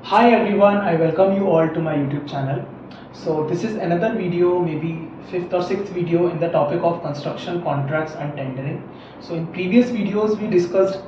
Hi everyone, I welcome you all to my YouTube channel. So this is another video, maybe fifth or sixth video in the topic of construction contracts and tendering. So in previous videos we discussed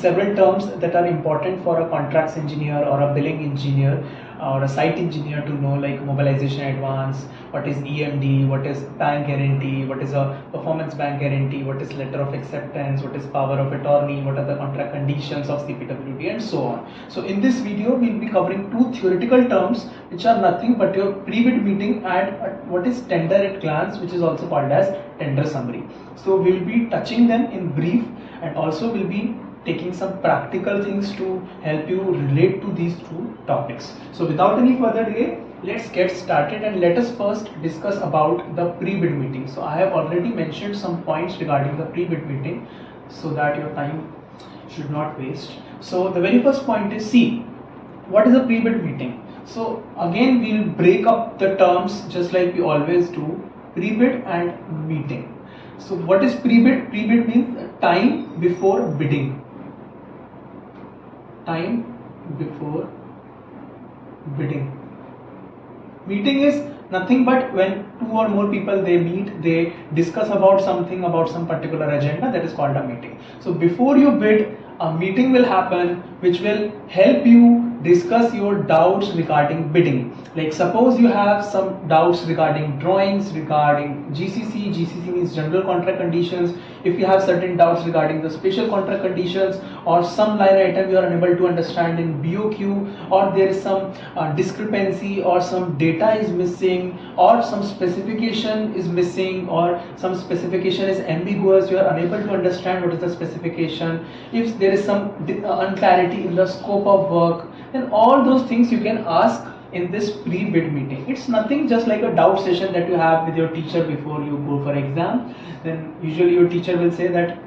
several terms that are important for a contracts engineer or a billing engineer or a site engineer to know, like mobilization advance, what is EMD, what is bank guarantee, what is a performance bank guarantee, what is letter of acceptance, what is power of attorney, what are the contract conditions of CPWD, and so on. So in this video we'll be covering two theoretical terms which are nothing but your pre-bid meeting and what is tender at glance, which is also called as tender summary. So we'll be touching them in brief, and also we'll be taking some practical things to help you relate to these two topics. So without any further delay, let's get started and let us first discuss about the pre-bid meeting. So I have already mentioned some points regarding the pre-bid meeting so that your time should not waste. So the very first point is, see, what is a pre-bid meeting? So again we'll break up the terms just like we always do, pre-bid and meeting. So what is pre-bid? Pre-bid means time before bidding. Time before bidding. Meeting is nothing but when two or more people they meet, they discuss about something, about some particular agenda, that is called a meeting. So before you bid, a meeting will happen which will help you discuss your doubts regarding bidding. Like suppose you have some doubts regarding drawings, regarding GCC. GCC means general contract conditions. If you have certain doubts regarding the special contract conditions, or some line item you are unable to understand in BOQ, or there is some discrepancy, or some data is missing, or some specification is missing, or some specification is ambiguous, you are unable to understand what is the specification, if there is some unclarity in the scope of work, then all those things you can ask in this pre-bid meeting. It's nothing just like a doubt session that you have with your teacher before you go for exam. Then usually your teacher will say that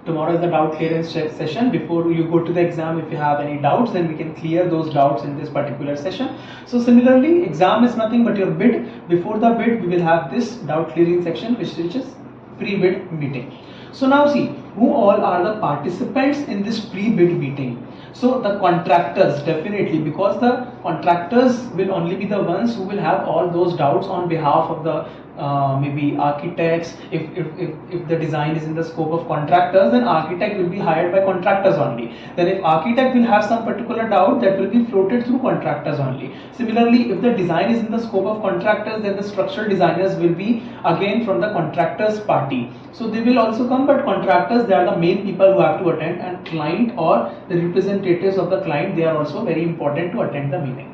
tomorrow is the doubt clearance session. Before you go to the exam, if you have any doubts, then we can clear those doubts in this particular session. So similarly, exam is nothing but your bid. Before the bid, we will have this doubt clearing section, which is pre-bid meeting. So now see, who all are the participants in this pre-bid meeting? So the contractors, definitely, because the contractors will only be the ones who will have all those doubts on behalf of the maybe architects. If the design is in the scope of contractors, then architect will be hired by contractors only. Then if architect will have some particular doubt, that will be floated through contractors only. Similarly, if the design is in the scope of contractors, then the structural designers will be again from the contractors party. So they will also come, but contractors, they are the main people who have to attend, and client or the representatives of the client, they are also very important to attend the meeting.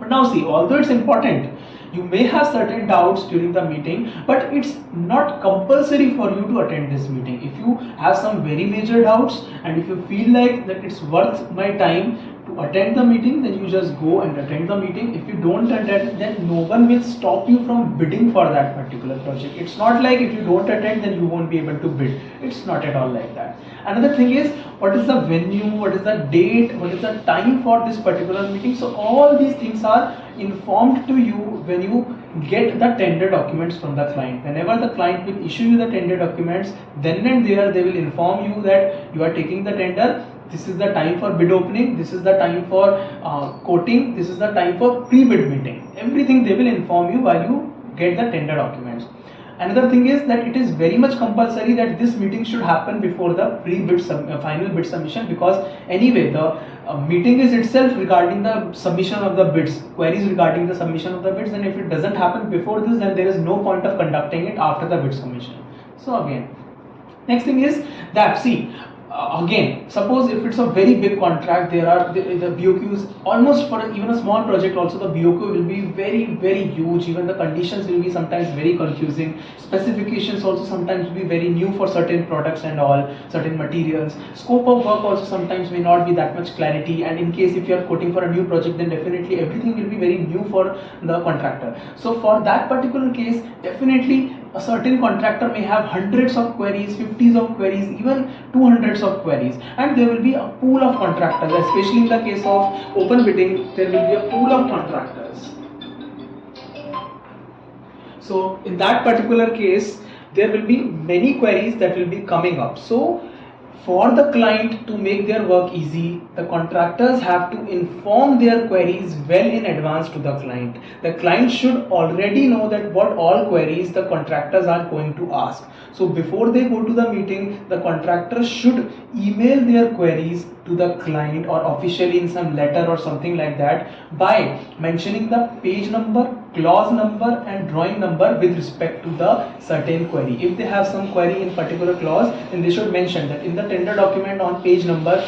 But now see, although it's important, you may have certain doubts during the meeting, but it's not compulsory for you to attend this meeting. If you have some very major doubts and if you feel like that it's worth my time to attend the meeting, then you just go and attend the meeting. If you don't attend, then no one will stop you from bidding for that particular project. It's not like if you don't attend, then you won't be able to bid. It's not at all like that. Another thing is, what is the venue, what is the date, what is the time for this particular meeting. So all these things are informed to you when you get the tender documents from the client. Whenever the client will issue you the tender documents, then and there they will inform you that you are taking the tender. This is the time for bid opening, this is the time for quoting, this is the time for pre-bid meeting. Everything they will inform you while you get the tender documents. Another thing is that it is very much compulsory that this meeting should happen before the pre-bid final bid submission, because anyway the meeting is itself regarding the submission of the bids, queries regarding the submission of the bids, and if it doesn't happen before this, then there is no point of conducting it after the bid submission. So again, next thing is that, see, again, suppose if it's a very big contract, there are the BOQs almost for even a small project also, the BOQ will be very huge. Even the conditions will be sometimes very confusing. Specifications also sometimes will be very new for certain products and all, certain materials. Scope of work also sometimes may not be that much clarity, and in case if you are quoting for a new project, then definitely everything will be very new for the contractor. So for that particular case, definitely a certain contractor may have hundreds of queries, 50s of queries, even 200s of queries, and there will be a pool of contractors. Especially in the case of open bidding, there will be a pool of contractors. So in that particular case, there will be many queries that will be coming up. So For the client to make their work easy, the contractors have to inform their queries well in advance to the client. The client should already know that what all queries the contractors are going to ask. So before they go to the meeting, the contractors should email their queries to the client or officially in some letter or something like that by mentioning the page number, clause number and drawing number with respect to the certain query. If they have some query in particular clause, then they should mention that in the tender document on page number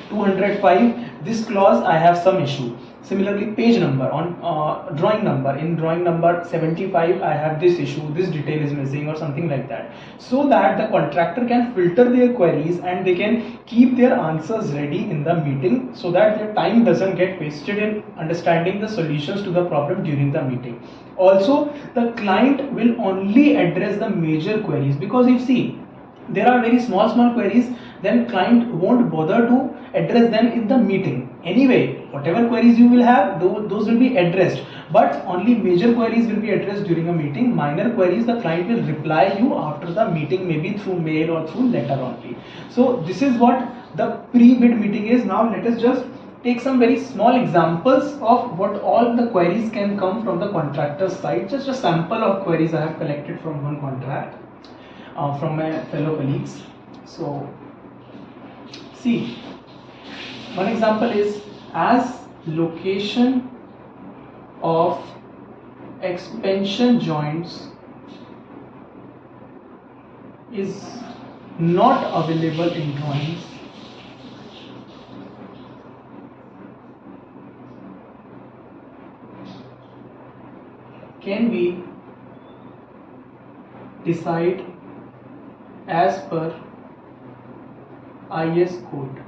205, this clause I have some issue. Similarly, page number on drawing number, in drawing number 75 I have this issue, this detail is missing or something like that, so that the contractor can filter their queries and they can keep their answers ready in the meeting, so that their time doesn't get wasted in understanding the solutions to the problem during the meeting. Also, the client will only address the major queries, because if see there are very small queries, then client won't bother to address them in the meeting. Anyway, whatever queries you will have, those will be addressed, but only major queries will be addressed during a meeting. Minor queries the client will reply you after the meeting, maybe through mail or through letter only. So this is what the pre-bid meeting is. Now let us just take some very small examples of what all the queries can come from the contractor side. Just a sample of queries I have collected from one contract from my fellow colleagues. So see, one example is, as location of expansion joints is not available in drawings, can we decide as per IS code?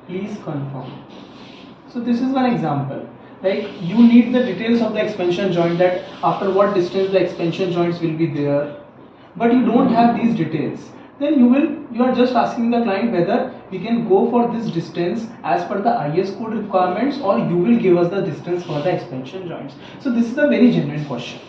Please confirm. So this is one example. Like, you need the details of the expansion joint, that after what distance the expansion joints will be there, but you don't have these details. Then you are just asking the client whether we can go for this distance as per the IS code requirements, or you will give us the distance for the expansion joints. So this is a very genuine question.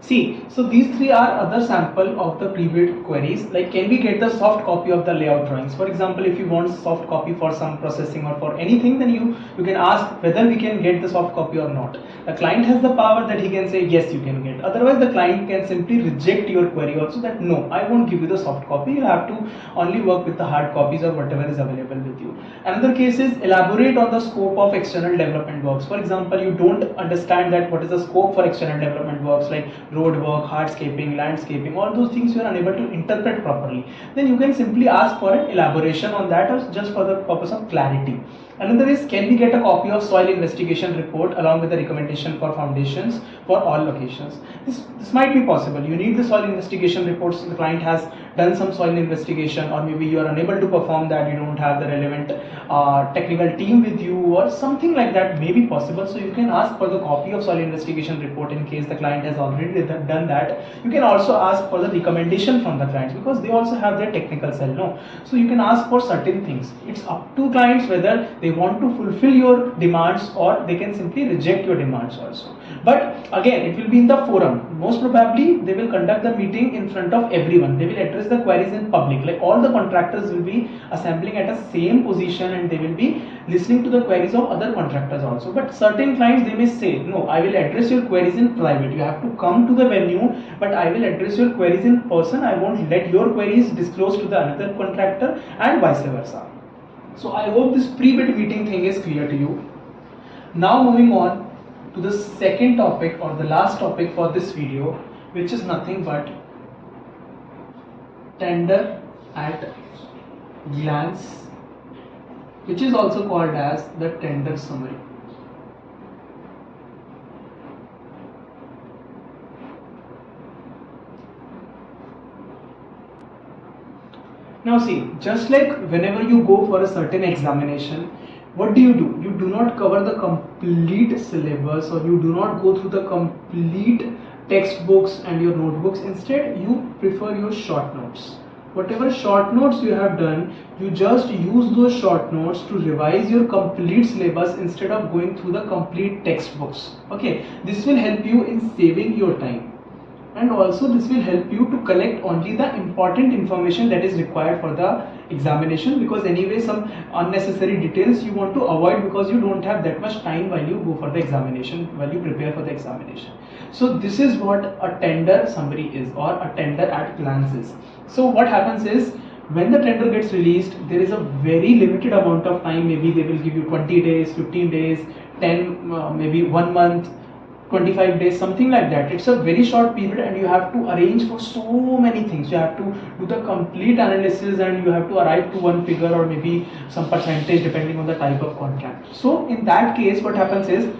See, so these three are other sample of the pre-bid queries. Like, can we get the soft copy of the layout drawings? For example, if you want soft copy for some processing or for anything, then you can ask whether we can get the soft copy or not. The client has the power that he can say yes, you can get. Otherwise, the client can simply reject your query also, that no, I won't give you the soft copy. You have to only work with the hard copies or whatever is available with you. Another case is, elaborate on the scope of external development works. For example, you don't understand that what is the scope for external development works, like road work, hardscaping, landscaping, all those things you are unable to interpret properly. Then you can simply ask for an elaboration on that, or just for the purpose of clarity. Another is, can we get a copy of soil investigation report along with the recommendation for foundations for all locations? This might be possible. You need the soil investigation reports. The client has done some soil investigation, or maybe you are unable to perform that, you don't have the relevant technical team with you, or something like that may be possible. So you can ask for the copy of soil investigation report in case the client has already done that. You can also ask for the recommendation from the clients, because they also have their technical cell, no? So you can ask for certain things. It's up to clients whether they want to fulfill your demands, or they can simply reject your demands also. But again, it will be in the forum. Most probably they will conduct the meeting in front of everyone. They will address the queries in public. Like, all the contractors will be assembling at a same position, and they will be listening to the queries of other contractors also. But certain clients, they may say, no, I will address your queries in private. You have to come to the venue, but I will address your queries in person. I won't let your queries disclose to the another contractor, and vice versa. So I hope this pre-bid meeting thing is clear to you. Now moving on to the second topic, or the last topic for this video, which is nothing but tender at glance, which is also called as the tender summary. Now see, just like whenever you go for a certain examination, what do? You do not cover the complete syllabus, or you do not go through the complete textbooks and your notebooks. Instead, you prefer your short notes. Whatever short notes you have done, you just use those short notes to revise your complete syllabus instead of going through the complete textbooks. Okay, this will help you in saving your time. and also this will help you to collect only the important information that is required for the examination, because anyway some unnecessary details you want to avoid because you don't have that much time while you go for the examination, while you prepare for the examination. So this is what a tender summary is, or a tender at glance is. So what happens is, when the tender gets released, there is a very limited amount of time. Maybe they will give you 20 days, 15 days, 10, maybe 1 month, 25 days, something like that. It's a very short period and you have to arrange for so many things. You have to do the complete analysis and you have to arrive to one figure or maybe some percentage depending on the type of contract. So in that case, what happens is,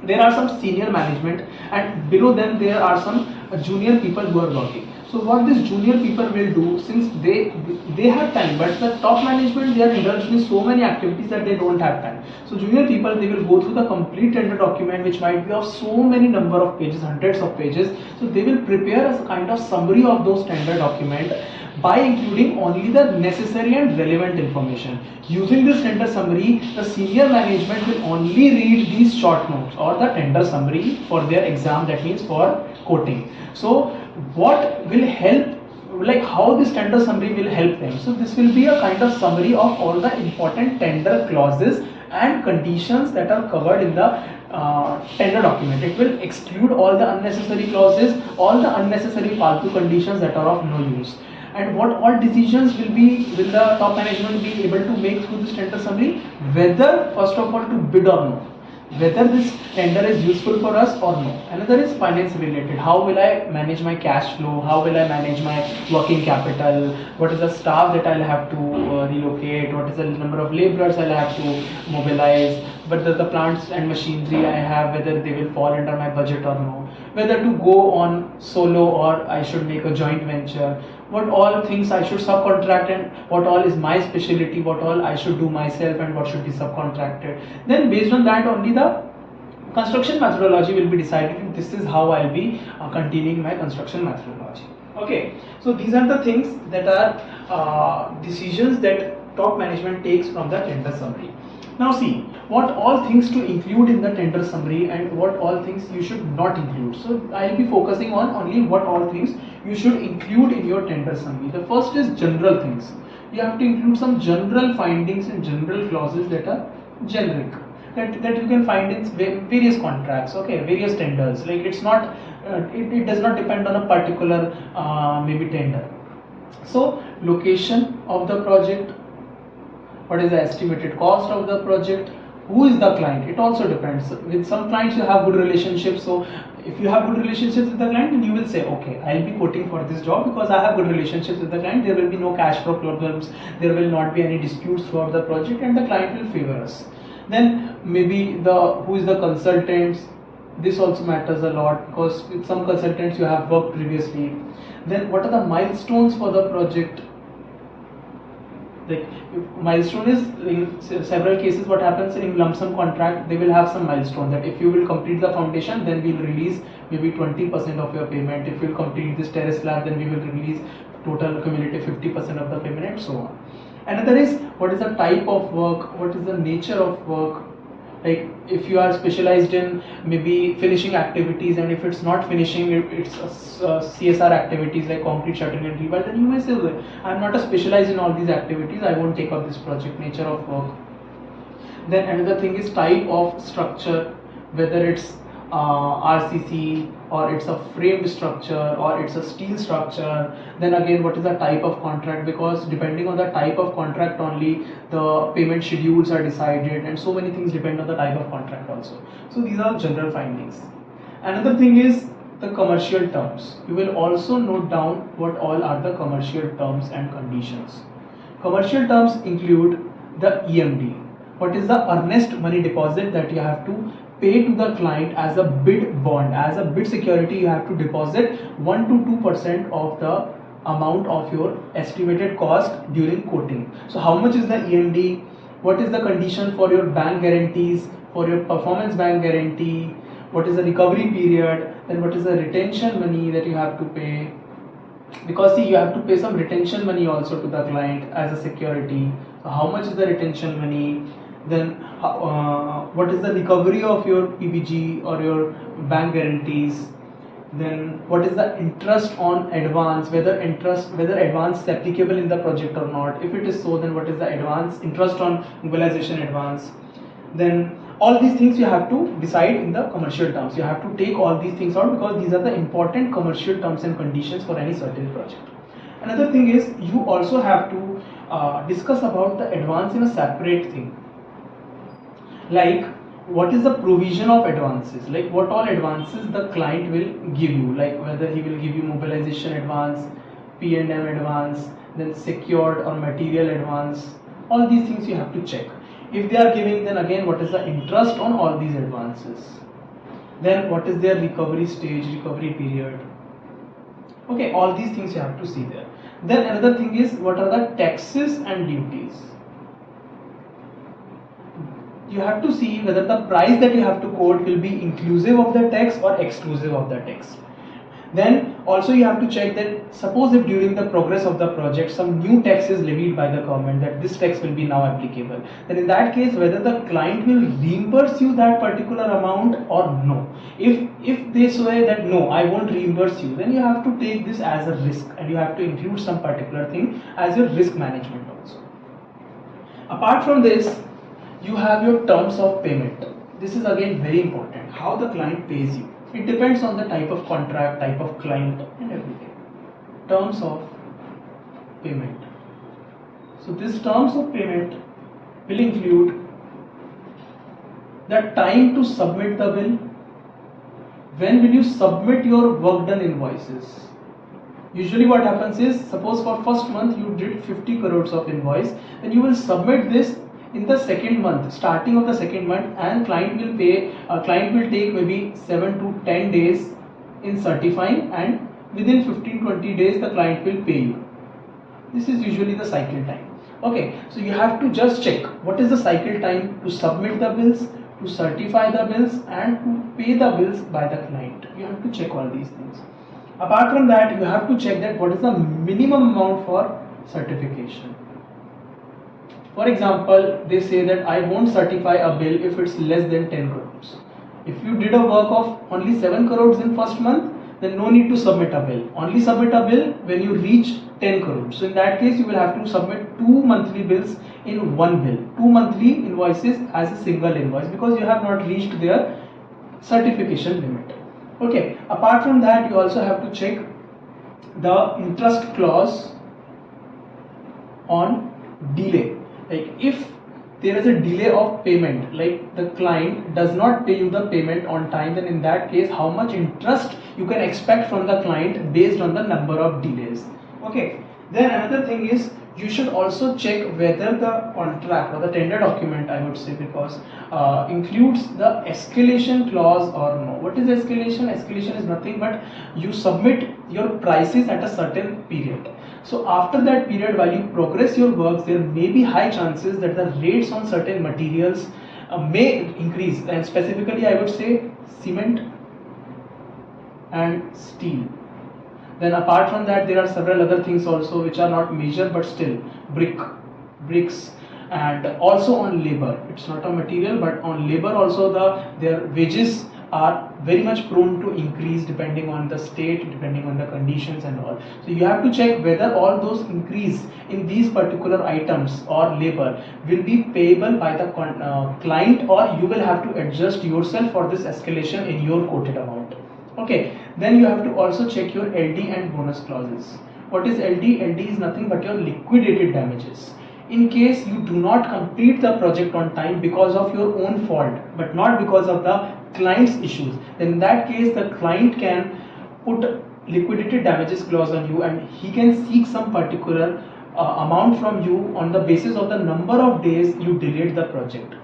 there are some senior management and below them there are some junior people who are working. So what these junior people will do, since they have time, but the top management, they are indulged in so many activities that they don't have time. So junior people, they will go through the complete tender document, which might be of so many number of pages, hundreds of pages. So they will prepare a kind of summary of those tender document by including only the necessary and relevant information. Using this tender summary, the senior management will only read these short notes or the tender summary for their exam, that means for quoting. So what will help, like how this tender summary will help them? So this will be a kind of summary of all the important tender clauses and conditions that are covered in the tender document. It will exclude all the unnecessary clauses, all the unnecessary faltu conditions that are of no use. And what all decisions will the top management be able to make through this tender summary? Whether, first of all, to bid or no, whether this tender is useful for us or no. Another is finance related. How will I manage my cash flow? How will I manage my working capital? What is the staff that I'll have to relocate? What is the number of laborers I'll have to mobilize? Whether the plants and machinery I have, whether they will fall under my budget or no? Whether to go on solo or I should make a joint venture? What all things I should subcontract and what all is my specialty, what all I should do myself and what should be subcontracted. Then based on that only the construction methodology will be decided, and this is how I'll be continuing my construction methodology. Okay, so these are the things that are decisions that top management takes from the tender summary. Now see, what all things to include in the tender summary and what all things you should not include. So I'll be focusing on only what all things you should include in your tender summary. The first is general things. You have to include some general findings and general clauses that are generic, that you can find in various contracts, okay, various tenders. Like it's not, it does not depend on a particular maybe tender. So location of the project, what is the estimated cost of the project, who is the client, it also depends. With some clients you have good relationships, so if you have good relationships with the client, then you will say, okay, I'll be quoting for this job because I have good relationships with the client, there will be no cash flow problems, there will not be any disputes throughout the project and the client will favor us. Then maybe who is the consultants, this also matters a lot because with some consultants you have worked previously. Then what are the milestones for the project? Like milestone is, in several cases what happens in lump sum contract, they will have some milestone that if you will complete the foundation, then we will release maybe 20% of your payment. If you will complete this terrace slab, then we will release total cumulative 50% of the payment, and so on. Another is, what is the type of work, what is the nature of work. Like if you are specialized in maybe finishing activities, and if it's not finishing, it's CSR activities like concrete, shuttering and rebar, then you may say, I'm not specialized in all these activities, I won't take up this project. Nature of work. Then another thing is type of structure, whether it's RCC or it's a framed structure or it's a steel structure. Then again, what is the type of contract, because depending on the type of contract only the payment schedules are decided, and so many things depend on the type of contract also. So these are general findings. Another thing is the commercial terms. You will also note down what all are the commercial terms and conditions. Commercial terms include the EMD. What is the earnest money deposit that you have to pay to the client as a bid bond, as a bid security? You have to deposit 1 to 2% of the amount of your estimated cost during quoting. So how much is the EMD? What is the condition for your bank guarantees, for your performance bank guarantee? What is the recovery period? Then what is the retention money that you have to pay? Because see, you have to pay some retention money also to the client as a security. So how much is the retention money? Then what is the recovery of your PBG or your bank guarantees? Then what is the interest on advance, whether advance is applicable in the project or not. If it is so, then what is the interest on mobilization advance. Then all these things you have to decide in the commercial terms. You have to take all these things out because these are the important commercial terms and conditions for any certain project. Another thing is you also have to discuss about the advance in a separate thing, like what is the provision of advances, like what all advances the client will give you, like whether he will give you mobilization advance, P&M advance, then secured or material advance. All these things you have to check. If they are giving, then again what is the interest on all these advances, then what is their recovery stage, recovery period. Okay, all these things you have to see there. Then another thing is what are the taxes and duties. You have to see whether the price that you have to quote will be inclusive of the tax or exclusive of the tax. Then also you have to check that suppose if during the progress of the project some new tax is levied by the government, that this tax will be now applicable, then in that case whether the client will reimburse you that particular amount or no. If they say that no, I won't reimburse you, then you have to take this as a risk and you have to include some particular thing as your risk management also. Apart from this, you have your terms of payment. This is again very important, how the client pays you. It depends on the type of contract, type of client and everything. Terms of payment. So this terms of payment will include the time to submit the bill, when will you submit your work done invoices. Usually what happens is, suppose for first month you did 50 crores of invoice, then you will submit this in the second month, starting of the second month, and client will take maybe 7 to 10 days in certifying, and within 15-20 days the client will pay you. This is usually the cycle time. Okay, so you have to just check what is the cycle time to submit the bills, to certify the bills, and to pay the bills by the client. You have to check all these things. Apart from that, you have to check that what is the minimum amount for certification. For example, they say that I won't certify a bill if it's less than 10 crores. If you did a work of only 7 crores in first month, then no need to submit a bill. Only submit a bill when you reach 10 crores. So in that case, you will have to submit 2 monthly bills in one bill, 2 monthly invoices as a single invoice, because you have not reached their certification limit. Okay, apart from that, you also have to check the interest clause on delay. Like if there is a delay of payment, like the client does not pay you the payment on time, then in that case how much interest you can expect from the client based on the number of delays. Okay, then another thing is you should also check whether the contract or the tender document, I would say, because includes the escalation clause or no. What is escalation? Escalation is nothing but you submit your prices at a certain period. So after that period, while you progress your works, there may be high chances that the rates on certain materials may increase, and specifically I would say cement and steel. Then apart from that, there are several other things also which are not major but still, bricks, and also on labor. It's not a material, but on labor also their wages are very much prone to increase depending on the state, depending on the conditions and all. So you have to check whether all those increase in these particular items or labor will be payable by the client, or you will have to adjust yourself for this escalation in your quoted amount. Okay, then you have to also check your LD and bonus clauses. What is LD? LD is nothing but your liquidated damages. In case you do not complete the project on time because of your own fault, but not because of the client's issues, then in that case the client can put liquidated damages clause on you, and he can seek some particular amount from you on the basis of the number of days you delayed the project.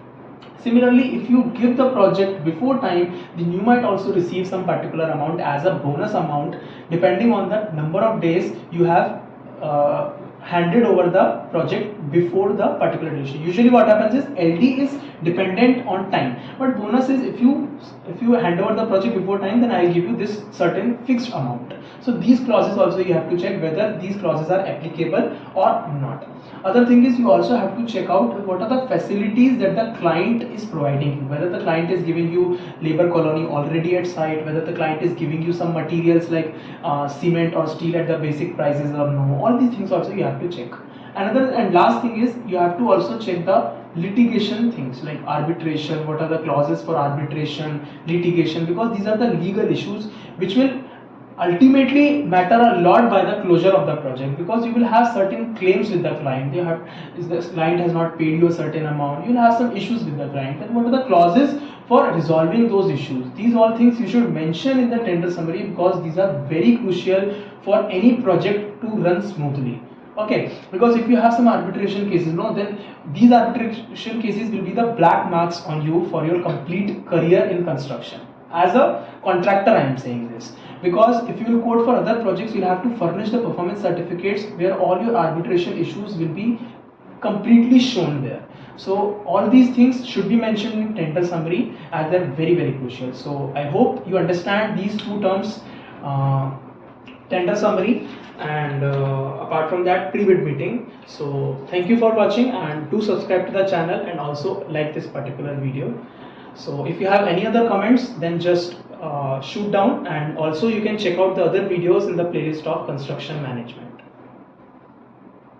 Similarly, if you give the project before time, then you might also receive some particular amount as a bonus amount depending on the number of days you have handed over the project before the particular duration. Usually what happens is LD is dependent on time. But bonus is if you hand over the project before time, then I'll give you this certain fixed amount. So these clauses also you have to check whether these clauses are applicable or not. Other thing is you also have to check out what are the facilities that the client is providing you, whether the client is giving you labor colony already at site, whether the client is giving you some materials like cement or steel at the basic prices or no. All these things also you have to check. Another and last thing is you have to also check the litigation things like arbitration, what are the clauses for arbitration, litigation, because these are the legal issues which will ultimately matter a lot by the closure of the project, because you will have certain claims with the client. If the client has not paid you a certain amount, you will have some issues with the client. And what are the clauses for resolving those issues? These all things you should mention in the tender summary, because these are very crucial for any project to run smoothly. Okay, because if you have some arbitration cases, no, then these arbitration cases will be the black marks on you for your complete career in construction. As a contractor, I am saying this, because if you will quote for other projects, you'll have to furnish the performance certificates where all your arbitration issues will be completely shown there. So all these things should be mentioned in tender summary, as they're very, very crucial. So I hope you understand these two terms, tender summary and apart from that, pre-bid meeting. So thank you for watching, and do subscribe to the channel and also like this particular video. So if you have any other comments, then just shoot down, and also you can check out the other videos in the playlist of construction management.